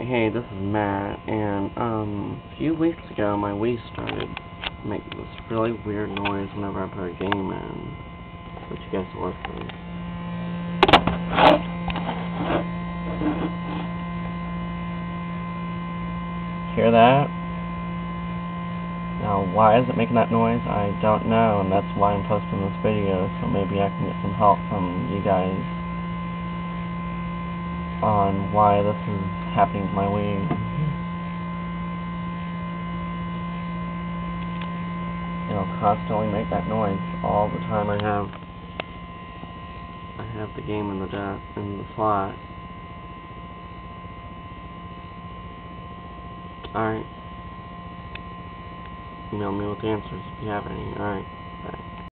Alright, hey, this is Matt, and, a few weeks ago, my Wii started making this really weird noise whenever I put a game in. But you guys will listen. Hear that? Now, why is it making that noise? I don't know, and that's why I'm posting this video, so maybe I can get some help from you guys on why this is happening to my Wii. It'll constantly make that noise all the time I have the game in the slot. Alright. Email me with the answers if you have any. Alright.